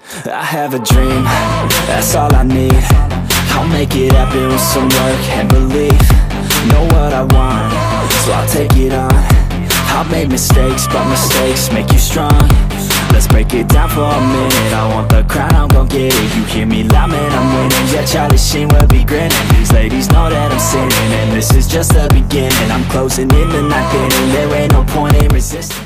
I have a dream, that's all I need. I'll make it happen with some work and belief. Know what I want, so I'll take it on. I've made mistakes, but mistakes make you strong. Let's break it down for a minute. I want the crown, I'm gon' get it. You hear me loud, man, I'm winning. Yeah, Charlie Sheen will be grinning. These ladies know that I'm sinning, and this is just the beginning. I'm closing in the ninth inning. There ain't no point in resisting.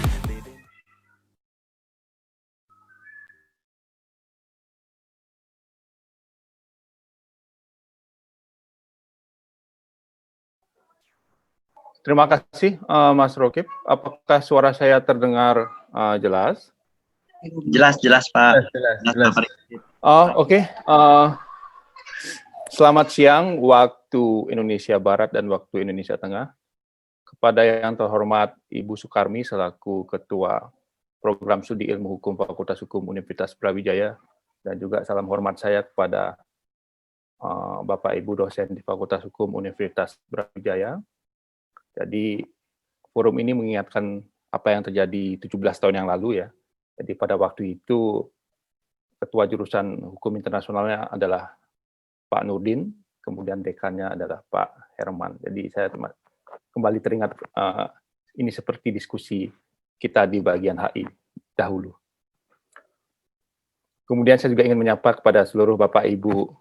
Terima kasih, Mas Rokib. Apakah suara saya terdengar jelas? Jelas, Pak. Jelas. Oke. Selamat siang waktu Indonesia Barat dan waktu Indonesia Tengah. Kepada yang terhormat Ibu Sukarmi selaku Ketua Program Studi Ilmu Hukum Fakultas Hukum Universitas Brawijaya, dan juga salam hormat saya kepada Bapak Ibu dosen di Fakultas Hukum Universitas Brawijaya. Jadi forum ini mengingatkan apa yang terjadi 17 tahun yang lalu ya. Jadi pada waktu itu ketua jurusan hukum internasionalnya adalah Pak Nurdin, kemudian dekannya adalah Pak Herman. Jadi saya kembali teringat ini seperti diskusi kita di bagian HI dahulu. Kemudian saya juga ingin menyapa kepada seluruh Bapak Ibu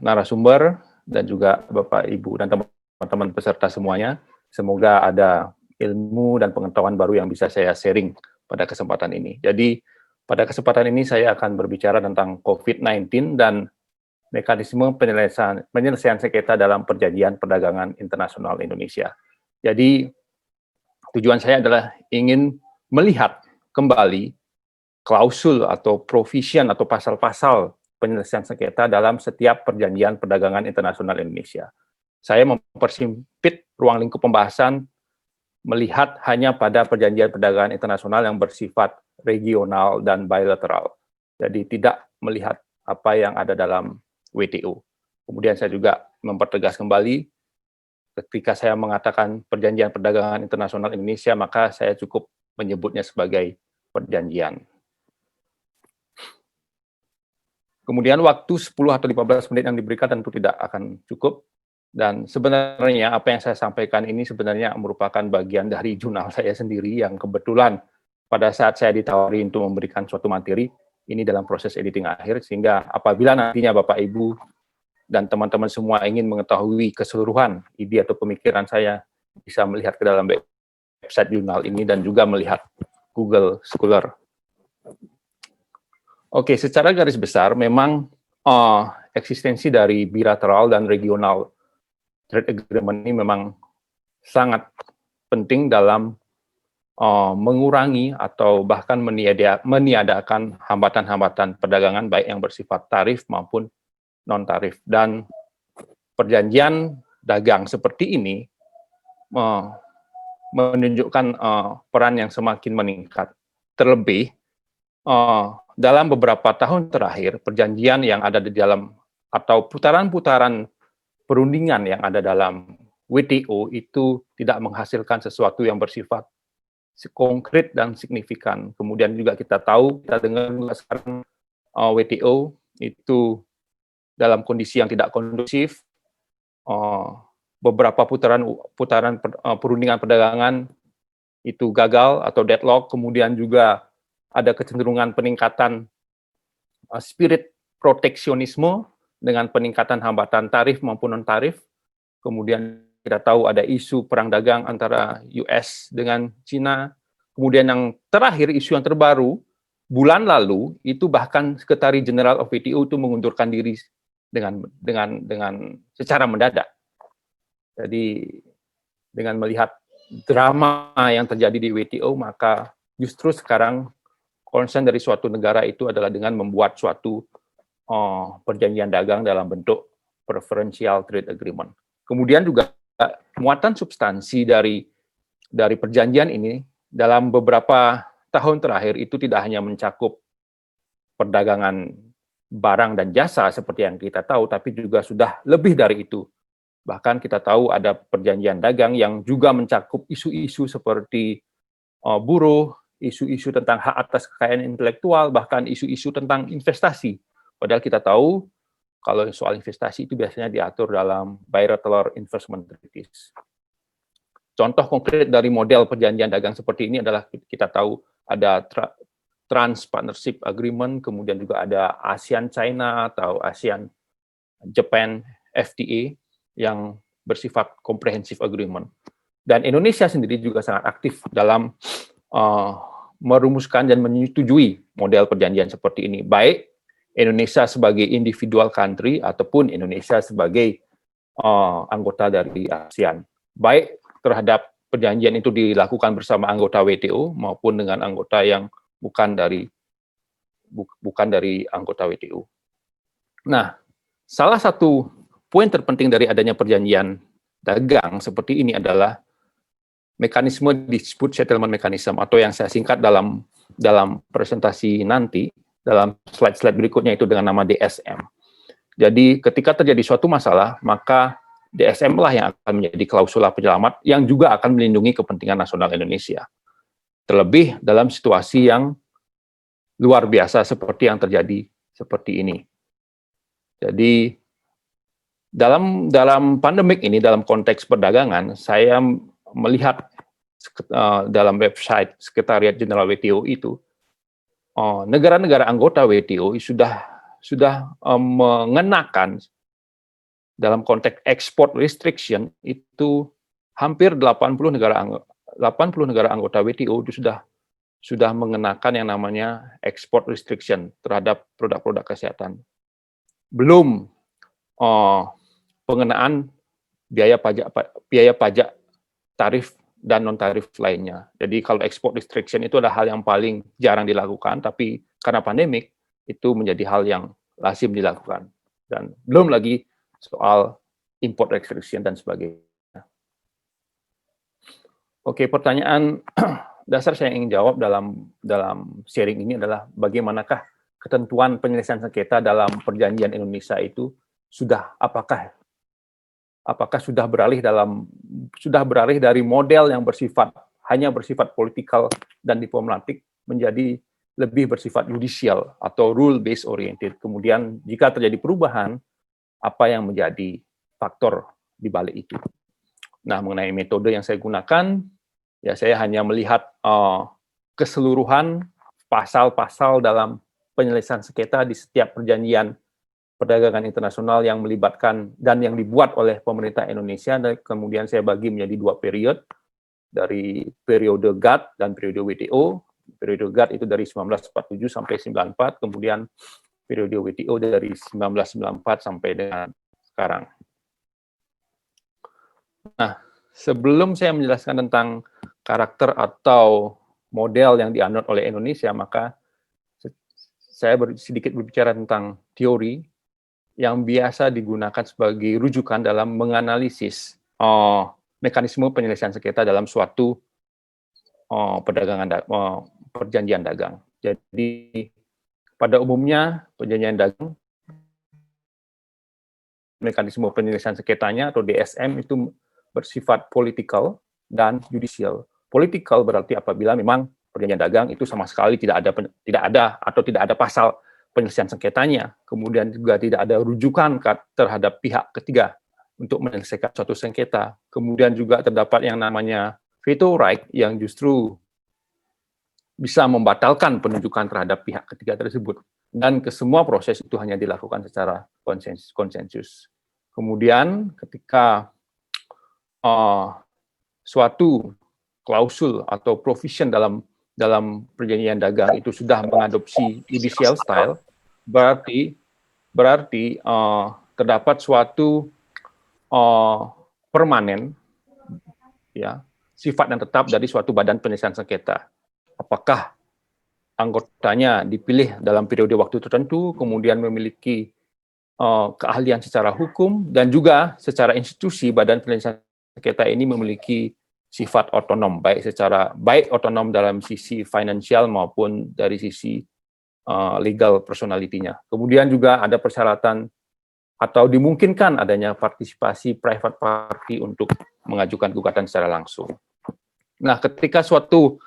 narasumber dan juga Bapak Ibu dan teman-teman peserta semuanya. Semoga ada ilmu dan pengetahuan baru yang bisa saya sharing pada kesempatan ini. Jadi, pada kesempatan ini saya akan berbicara tentang COVID-19 dan mekanisme penyelesaian sengketa dalam Perjanjian Perdagangan Internasional Indonesia. Jadi, tujuan saya adalah ingin melihat kembali klausul atau provision atau pasal-pasal penyelesaian sengketa dalam setiap Perjanjian Perdagangan Internasional Indonesia. Saya mempersempit ruang lingkup pembahasan melihat hanya pada perjanjian perdagangan internasional yang bersifat regional dan bilateral. Jadi tidak melihat apa yang ada dalam WTO. Kemudian saya juga mempertegas kembali, ketika saya mengatakan perjanjian perdagangan internasional Indonesia, maka saya cukup menyebutnya sebagai perjanjian. Kemudian waktu 10 atau 15 menit yang diberikan tentu tidak akan cukup. Dan sebenarnya apa yang saya sampaikan ini sebenarnya merupakan bagian dari jurnal saya sendiri yang kebetulan pada saat saya ditawari untuk memberikan suatu materi, ini dalam proses editing akhir, sehingga apabila nantinya Bapak Ibu dan teman-teman semua ingin mengetahui keseluruhan ide atau pemikiran saya, bisa melihat ke dalam website jurnal ini dan juga melihat Google Scholar. Oke, secara garis besar memang eksistensi dari bilateral dan regional trade agreement ini memang sangat penting dalam mengurangi atau bahkan meniadakan hambatan-hambatan perdagangan baik yang bersifat tarif maupun non-tarif. Dan perjanjian dagang seperti ini menunjukkan peran yang semakin meningkat. Terlebih, dalam beberapa tahun terakhir, perjanjian yang ada di dalam atau putaran-putaran perundingan yang ada dalam WTO itu tidak menghasilkan sesuatu yang bersifat konkret dan signifikan. Kemudian juga kita tahu, kita dengar juga sekarang WTO itu dalam kondisi yang tidak kondusif. Beberapa putaran perundingan perdagangan itu gagal atau deadlock. Kemudian juga ada kecenderungan peningkatan spirit proteksionisme dengan peningkatan hambatan tarif maupun non-tarif. Kemudian kita tahu ada isu perang dagang antara US dengan Cina. Kemudian yang terakhir, isu yang terbaru, bulan lalu, itu bahkan Sekretari Jenderal of WTO itu mengundurkan diri dengan secara mendadak. Jadi, dengan melihat drama yang terjadi di WTO, maka justru sekarang concern dari suatu negara itu adalah dengan membuat suatu perjanjian dagang dalam bentuk preferential trade agreement. Kemudian juga muatan substansi dari perjanjian ini dalam beberapa tahun terakhir itu tidak hanya mencakup perdagangan barang dan jasa seperti yang kita tahu, tapi juga sudah lebih dari itu. Bahkan kita tahu ada perjanjian dagang yang juga mencakup isu-isu seperti buruh, isu-isu tentang hak atas kekayaan intelektual, bahkan isu-isu tentang investasi. Padahal kita tahu kalau soal investasi itu biasanya diatur dalam bilateral investment treaties. Contoh konkret dari model perjanjian dagang seperti ini adalah kita tahu ada Trans Partnership Agreement, kemudian juga ada ASEAN-China atau ASEAN-Japan FTA yang bersifat comprehensive agreement. Dan Indonesia sendiri juga sangat aktif dalam merumuskan dan menyetujui model perjanjian seperti ini, baik Indonesia sebagai individual country ataupun Indonesia sebagai anggota dari ASEAN. Baik terhadap perjanjian itu dilakukan bersama anggota WTO maupun dengan anggota yang bukan dari anggota WTO. Nah, salah satu poin terpenting dari adanya perjanjian dagang seperti ini adalah mekanisme dispute settlement mechanism, atau yang saya singkat dalam presentasi nanti, dalam slide-slide berikutnya itu dengan nama DSM. Jadi ketika terjadi suatu masalah, maka DSM lah yang akan menjadi klausula penyelamat yang juga akan melindungi kepentingan nasional Indonesia. Terlebih dalam situasi yang luar biasa seperti yang terjadi seperti ini. Jadi dalam pandemik ini, dalam konteks perdagangan, saya melihat dalam website Sekretariat Jenderal WTO itu, negara-negara anggota WTO sudah mengenakan dalam konteks export restriction itu hampir 80 negara anggota WTO itu sudah mengenakan yang namanya export restriction terhadap produk-produk kesehatan. Belum pengenaan biaya pajak tarif dan non-tarif lainnya. Jadi kalau export restriction itu adalah hal yang paling jarang dilakukan, tapi karena pandemik itu menjadi hal yang lazim dilakukan. Dan belum lagi soal import restriction dan sebagainya. Oke, pertanyaan dasar saya ingin jawab dalam sharing ini adalah bagaimanakah ketentuan penyelesaian sengketa dalam perjanjian Indonesia itu apakah sudah beralih dari model yang hanya bersifat politikal dan diplomatik menjadi lebih bersifat judicial atau rule based oriented. Kemudian jika terjadi perubahan, apa yang menjadi faktor di balik itu. Nah, mengenai metode yang saya gunakan, ya saya hanya melihat keseluruhan pasal-pasal dalam penyelesaian sengketa di setiap perjanjian perdagangan internasional yang melibatkan dan yang dibuat oleh pemerintah Indonesia, dan kemudian saya bagi menjadi 2 periode, dari periode GATT dan periode WTO. Periode GATT itu dari 1947 sampai 94, kemudian periode WTO dari 1994 sampai dengan sekarang. Nah, sebelum saya menjelaskan tentang karakter atau model yang dianut oleh Indonesia, maka saya sedikit berbicara tentang teori yang biasa digunakan sebagai rujukan dalam menganalisis mekanisme penyelesaian sengketa dalam suatu perjanjian dagang. Jadi pada umumnya perjanjian dagang, mekanisme penyelesaian sengketanya atau DSM itu bersifat politikal dan judicial. Politikal berarti apabila memang perjanjian dagang itu sama sekali tidak ada pasal penyelesaian sengketanya, kemudian juga tidak ada rujukan terhadap pihak ketiga untuk menyelesaikan suatu sengketa. Kemudian juga terdapat yang namanya veto right yang justru bisa membatalkan penunjukan terhadap pihak ketiga tersebut. Dan kesemua proses itu hanya dilakukan secara konsensus. Kemudian ketika suatu klausul atau provision dalam perjanjian dagang itu sudah mengadopsi judicial style, berarti terdapat suatu permanen, ya, sifat dan tetap dari suatu badan penyelesaian sengketa. Apakah anggotanya dipilih dalam periode waktu tertentu, kemudian memiliki keahlian secara hukum, dan juga secara institusi badan penyelesaian sengketa ini memiliki sifat otonom, baik otonom dalam sisi finansial maupun dari sisi legal personality-nya. Kemudian juga ada persyaratan atau dimungkinkan adanya partisipasi private party untuk mengajukan gugatan secara langsung. Nah, ketika suatu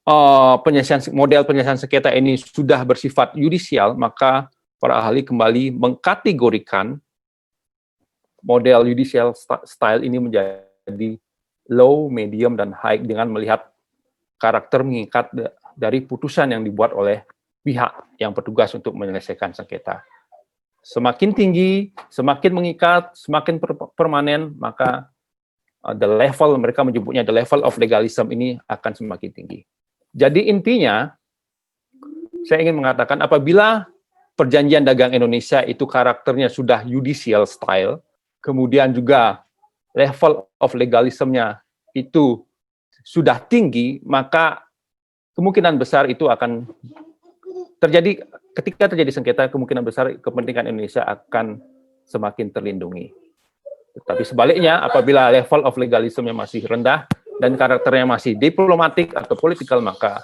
model penyelesaian sengketa ini sudah bersifat yudisial, maka para ahli kembali mengkategorikan model judicial style ini menjadi low, medium, dan high dengan melihat karakter mengikat dari putusan yang dibuat oleh pihak yang bertugas untuk menyelesaikan sengketa. Semakin tinggi, semakin mengikat, semakin permanen, maka the level, mereka menyebutnya the level of legalism ini akan semakin tinggi. Jadi intinya, saya ingin mengatakan apabila perjanjian dagang Indonesia itu karakternya sudah judicial style, kemudian juga level of legalismnya itu sudah tinggi, maka kemungkinan besar itu akan terjadi, ketika terjadi sengketa, kemungkinan besar kepentingan Indonesia akan semakin terlindungi. Tetapi sebaliknya, apabila level of legalismnya masih rendah dan karakternya masih diplomatik atau politikal, maka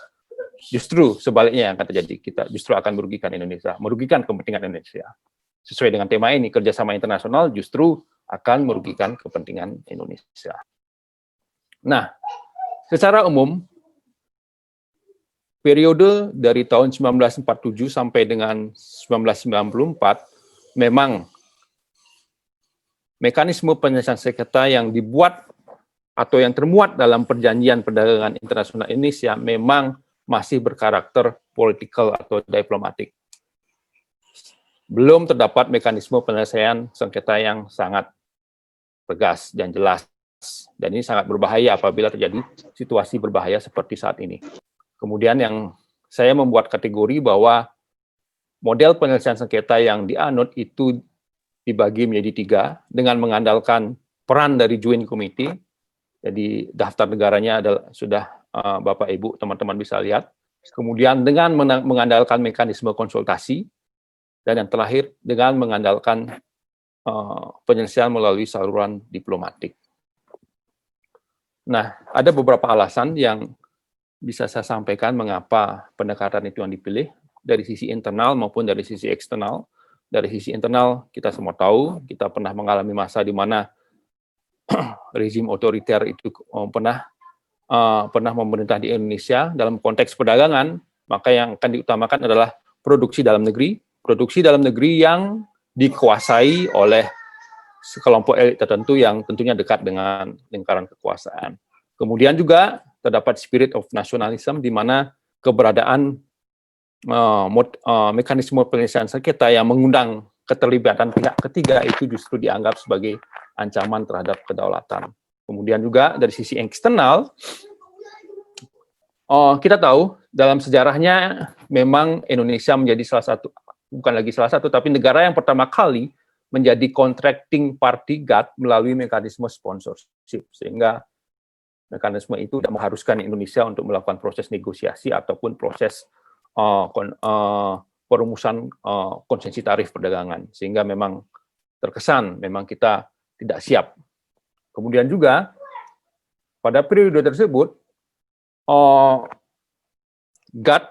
justru sebaliknya yang akan terjadi. Kita justru akan merugikan Indonesia, merugikan kepentingan Indonesia. Sesuai dengan tema ini, kerjasama internasional justru akan merugikan kepentingan Indonesia. Nah, secara umum, periode dari tahun 1947 sampai dengan 1994, memang mekanisme penyelesaian sengketa yang dibuat atau yang termuat dalam perjanjian perdagangan internasional Indonesia memang masih berkarakter politikal atau diplomatik. Belum terdapat mekanisme penyelesaian sengketa yang sangat tegas dan jelas. Dan ini sangat berbahaya apabila terjadi situasi berbahaya seperti saat ini. Kemudian yang saya membuat kategori bahwa model penyelesaian sengketa yang dianut itu dibagi menjadi 3 dengan mengandalkan peran dari Joint Committee. Jadi daftar negaranya adalah sudah Bapak Ibu teman-teman bisa lihat. Kemudian dengan mengandalkan mekanisme konsultasi, dan yang terakhir dengan mengandalkan penyelesaian melalui saluran diplomatik. Nah, ada beberapa alasan yang bisa saya sampaikan mengapa pendekatan itu yang dipilih dari sisi internal maupun dari sisi eksternal. Dari sisi internal, kita semua tahu, kita pernah mengalami masa di mana rezim otoriter itu pernah memerintah di Indonesia dalam konteks perdagangan, maka yang akan diutamakan adalah produksi dalam negeri yang dikuasai oleh sekelompok elit tertentu yang tentunya dekat dengan lingkaran kekuasaan. Kemudian juga terdapat spirit of nationalism, di mana keberadaan mekanisme penyelesaian sengketa yang mengundang keterlibatan pihak ketiga itu justru dianggap sebagai ancaman terhadap kedaulatan. Kemudian juga dari sisi eksternal, kita tahu dalam sejarahnya memang Indonesia menjadi tapi negara yang pertama kali menjadi contracting party guard melalui mekanisme sponsorship, sehingga mekanisme itu tidak mengharuskan Indonesia untuk melakukan proses negosiasi ataupun proses perumusan konsensi tarif perdagangan, sehingga memang terkesan memang kita tidak siap. Kemudian juga pada periode tersebut GATT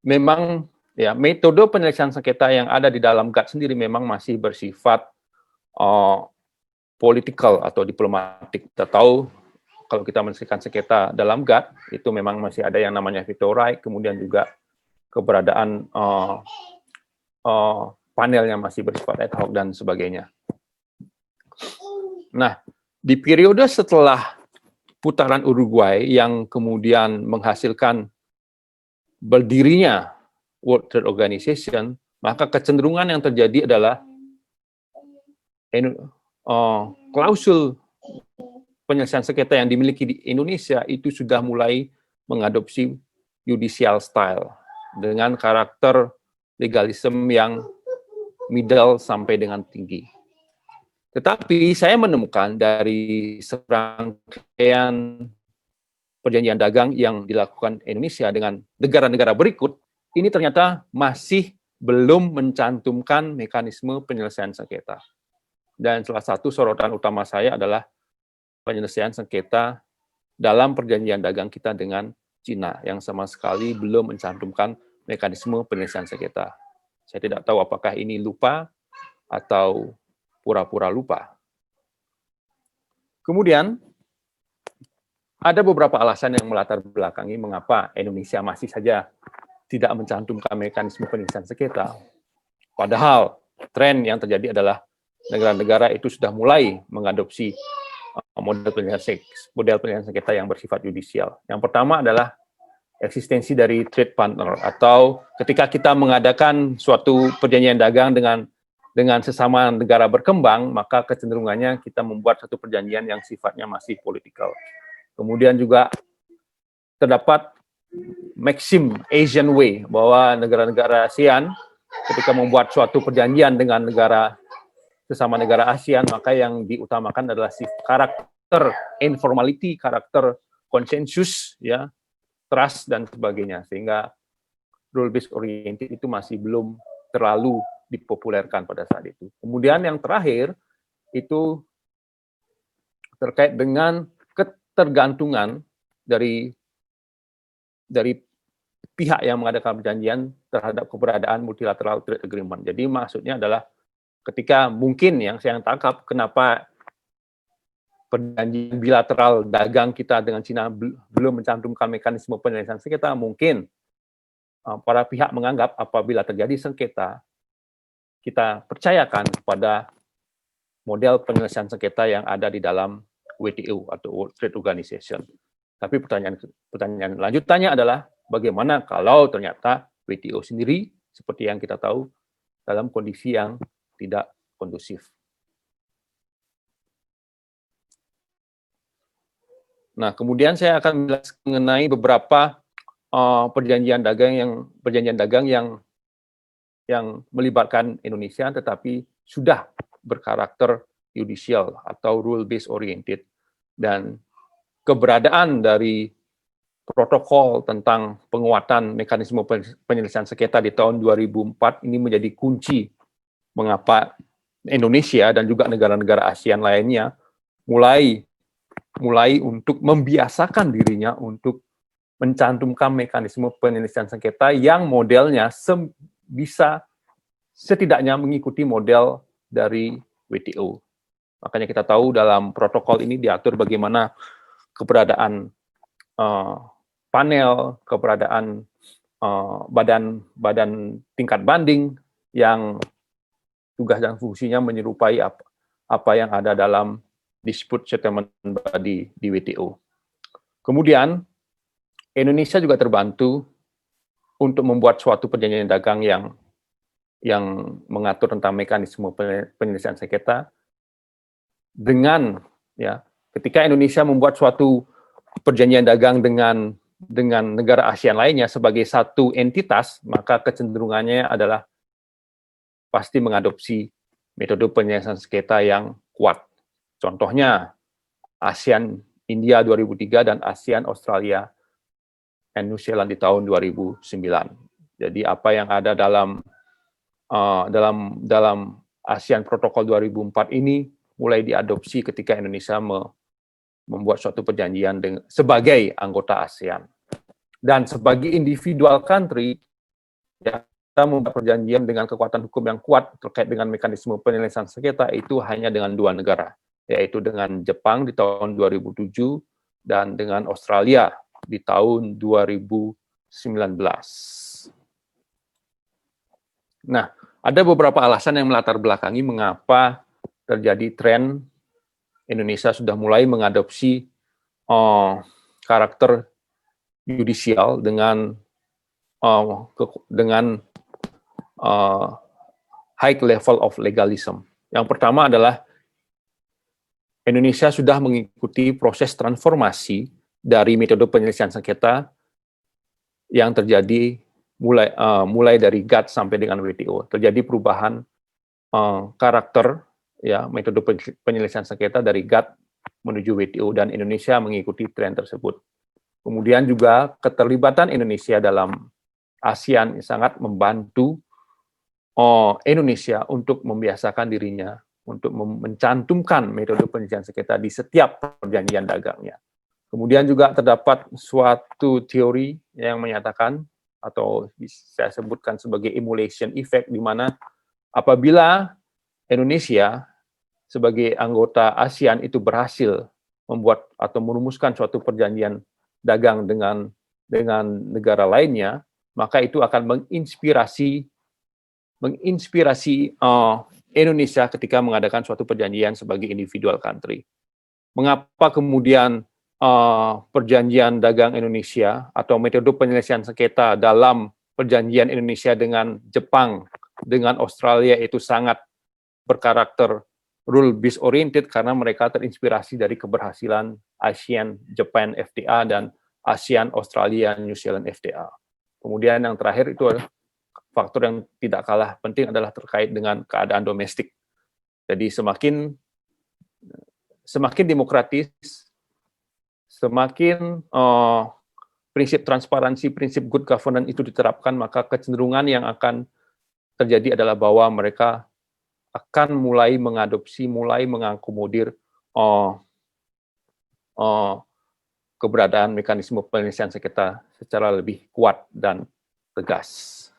memang metode penyelesaian sengketa yang ada di dalam GATT sendiri memang masih bersifat politikal atau diplomatik. Kita tahu kalau kita menyelesaikan sengketa dalam GATT itu memang masih ada yang namanya veto right, kemudian juga keberadaan panel yang masih bersifat ad hoc dan sebagainya. Nah, di periode setelah putaran Uruguay yang kemudian menghasilkan berdirinya World Trade Organization, maka kecenderungan yang terjadi adalah klausul penyelesaian sengketa yang dimiliki di Indonesia itu sudah mulai mengadopsi judicial style dengan karakter legalisme yang middle sampai dengan tinggi. Tetapi saya menemukan dari serangkaian perjanjian dagang yang dilakukan Indonesia dengan negara-negara berikut, ini ternyata masih belum mencantumkan mekanisme penyelesaian sengketa. Dan salah satu sorotan utama saya adalah penyelesaian sengketa dalam perjanjian dagang kita dengan Cina yang sama sekali belum mencantumkan mekanisme penyelesaian sengketa. Saya tidak tahu apakah ini lupa atau pura-pura lupa. Kemudian, ada beberapa alasan yang melatar belakangi mengapa Indonesia masih saja tidak mencantumkan mekanisme penyelesaian sengketa. Padahal tren yang terjadi adalah negara-negara itu sudah mulai mengadopsi model penyelesaian sengketa yang bersifat yudisial. Yang pertama adalah eksistensi dari trade partner, atau ketika kita mengadakan suatu perjanjian dagang dengan sesama negara berkembang, maka kecenderungannya kita membuat satu perjanjian yang sifatnya masih politikal. Kemudian juga terdapat Maxim Asian Way, bahwa negara-negara ASEAN ketika membuat suatu perjanjian dengan sesama negara ASEAN, maka yang diutamakan adalah karakter informality, karakter konsensus, ya, trust dan sebagainya, sehingga rule based oriented itu masih belum terlalu dipopulerkan pada saat itu. Kemudian yang terakhir itu terkait dengan ketergantungan dari pihak yang mengadakan perjanjian terhadap keberadaan multilateral trade agreement. Jadi maksudnya adalah ketika mungkin yang saya tangkap kenapa perjanjian bilateral dagang kita dengan Cina belum mencantumkan mekanisme penyelesaian sengketa, mungkin para pihak menganggap apabila terjadi sengketa, kita percayakan kepada model penyelesaian sengketa yang ada di dalam WTO atau World Trade Organization. Tapi pertanyaan lanjutannya adalah bagaimana kalau ternyata WTO sendiri seperti yang kita tahu dalam kondisi yang tidak kondusif. Nah, kemudian saya akan menjelaskan mengenai beberapa perjanjian dagang yang melibatkan Indonesia tetapi sudah berkarakter yudisial atau rule based oriented, dan keberadaan dari protokol tentang penguatan mekanisme penyelesaian sengketa di tahun 2004 ini menjadi kunci mengapa Indonesia dan juga negara-negara ASEAN lainnya mulai untuk membiasakan dirinya untuk mencantumkan mekanisme penyelesaian sengketa yang modelnya bisa setidaknya mengikuti model dari WTO. Makanya kita tahu dalam protokol ini diatur bagaimana keberadaan panel, keberadaan badan tingkat banding yang tugas dan fungsinya menyerupai apa yang ada dalam dispute settlement body di WTO. Kemudian Indonesia juga terbantu untuk membuat suatu perjanjian dagang yang mengatur tentang mekanisme penyelesaian sengketa dengan, ya, ketika Indonesia membuat suatu perjanjian dagang dengan negara ASEAN lainnya sebagai satu entitas, maka kecenderungannya adalah pasti mengadopsi metode penyelesaian sengketa yang kuat. Contohnya ASEAN India 2003 dan ASEAN Australia dan New Zealand di tahun 2009. Jadi apa yang ada dalam ASEAN Protokol 2004 ini mulai diadopsi ketika Indonesia membuat suatu perjanjian sebagai anggota ASEAN. Dan sebagai individual country, ya, kita membuat perjanjian dengan kekuatan hukum yang kuat terkait dengan mekanisme penyelesaian sengketa itu hanya dengan dua negara, yaitu dengan Jepang di tahun 2007 dan dengan Australia di tahun 2019. Nah, ada beberapa alasan yang melatar belakangi mengapa terjadi tren Indonesia sudah mulai mengadopsi karakter yudisial dengan high level of legalism. Yang pertama adalah Indonesia sudah mengikuti proses transformasi dari metode penyelesaian sengketa yang terjadi mulai dari GATT sampai dengan WTO. Terjadi perubahan karakter, ya, metode penyelesaian sengketa dari GATT menuju WTO, dan Indonesia mengikuti tren tersebut. Kemudian juga keterlibatan Indonesia dalam ASEAN sangat membantu Indonesia untuk membiasakan dirinya untuk mencantumkan metode penyelesaian sengketa di setiap perjanjian dagangnya. Kemudian juga terdapat suatu teori yang menyatakan, atau saya sebutkan sebagai emulation effect, di mana apabila Indonesia sebagai anggota ASEAN itu berhasil membuat atau merumuskan suatu perjanjian dagang dengan negara lainnya, maka itu akan menginspirasi Indonesia ketika mengadakan suatu perjanjian sebagai individual country. Mengapa kemudian perjanjian dagang Indonesia atau metode penyelesaian sengketa dalam perjanjian Indonesia dengan Jepang, dengan Australia itu sangat berkarakter rule-based oriented karena mereka terinspirasi dari keberhasilan ASEAN-Japan FTA dan ASEAN-Australia-New Zealand FTA. Kemudian yang terakhir itu adalah faktor yang tidak kalah penting adalah terkait dengan keadaan domestik. Jadi semakin demokratis, semakin prinsip transparansi, prinsip good governance itu diterapkan, maka kecenderungan yang akan terjadi adalah bahwa mereka akan mulai mengadopsi, mulai mengakomodir keberadaan mekanisme penyelesaian sengketa secara lebih kuat dan tegas.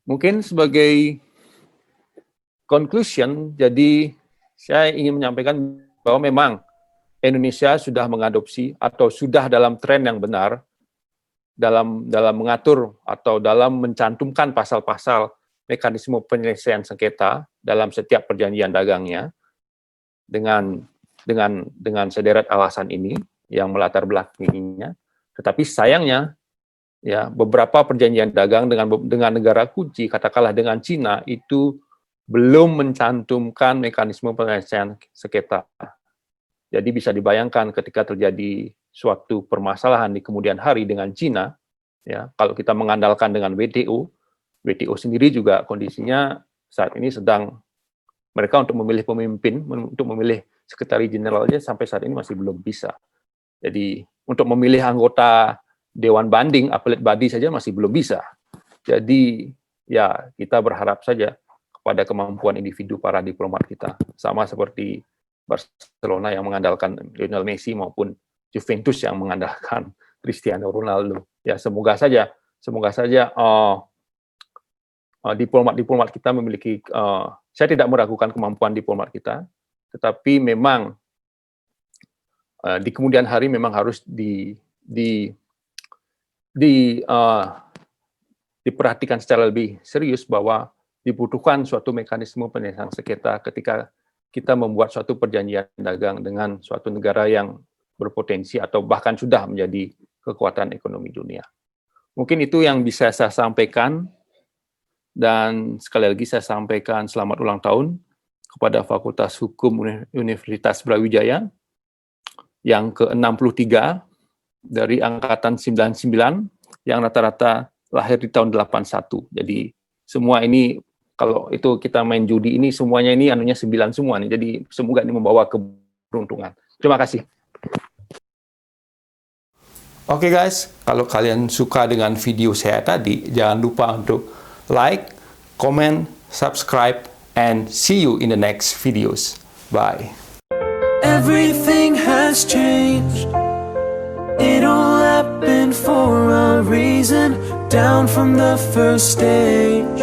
Mungkin sebagai conclusion, jadi saya ingin menyampaikan bahwa memang Indonesia sudah mengadopsi atau sudah dalam tren yang benar dalam mengatur atau dalam mencantumkan pasal-pasal mekanisme penyelesaian sengketa dalam setiap perjanjian dagangnya dengan sederet alasan ini yang melatar belakanginya. Tetapi sayangnya ya beberapa perjanjian dagang dengan negara kunci, katakanlah dengan Cina, itu belum mencantumkan mekanisme penyelesaian sengketa. Jadi bisa dibayangkan ketika terjadi suatu permasalahan di kemudian hari dengan Cina, ya kalau kita mengandalkan dengan WTO sendiri juga kondisinya saat ini sedang mereka untuk memilih pemimpin, untuk memilih sekretari jenderalnya sampai saat ini masih belum bisa. Jadi untuk memilih anggota Dewan Banding, appellate body saja masih belum bisa. Jadi ya kita berharap saja kepada kemampuan individu para diplomat kita. Sama seperti Barcelona yang mengandalkan Lionel Messi maupun Juventus yang mengandalkan Cristiano Ronaldo. Ya semoga saja diplomat kita memiliki, saya tidak meragukan kemampuan diplomat kita, tetapi memang di kemudian hari memang harus diperhatikan secara lebih serius bahwa dibutuhkan suatu mekanisme penyelesaian sengketa ketika kita membuat suatu perjanjian dagang dengan suatu negara yang berpotensi atau bahkan sudah menjadi kekuatan ekonomi dunia. Mungkin itu yang bisa saya sampaikan. Dan sekali lagi saya sampaikan selamat ulang tahun kepada Fakultas Hukum Universitas Brawijaya yang ke-63 dari angkatan 99 yang rata-rata lahir di tahun 81. Jadi semua ini kalau itu kita main judi ini semuanya ini anunya 9 semua nih. Jadi semoga ini membawa keberuntungan. Terima kasih. Oke guys, kalau kalian suka dengan video saya tadi, jangan lupa untuk like, comment, subscribe, and see you in the next videos. Bye. Everything has changed. It all happened for a reason. Down from the first stage.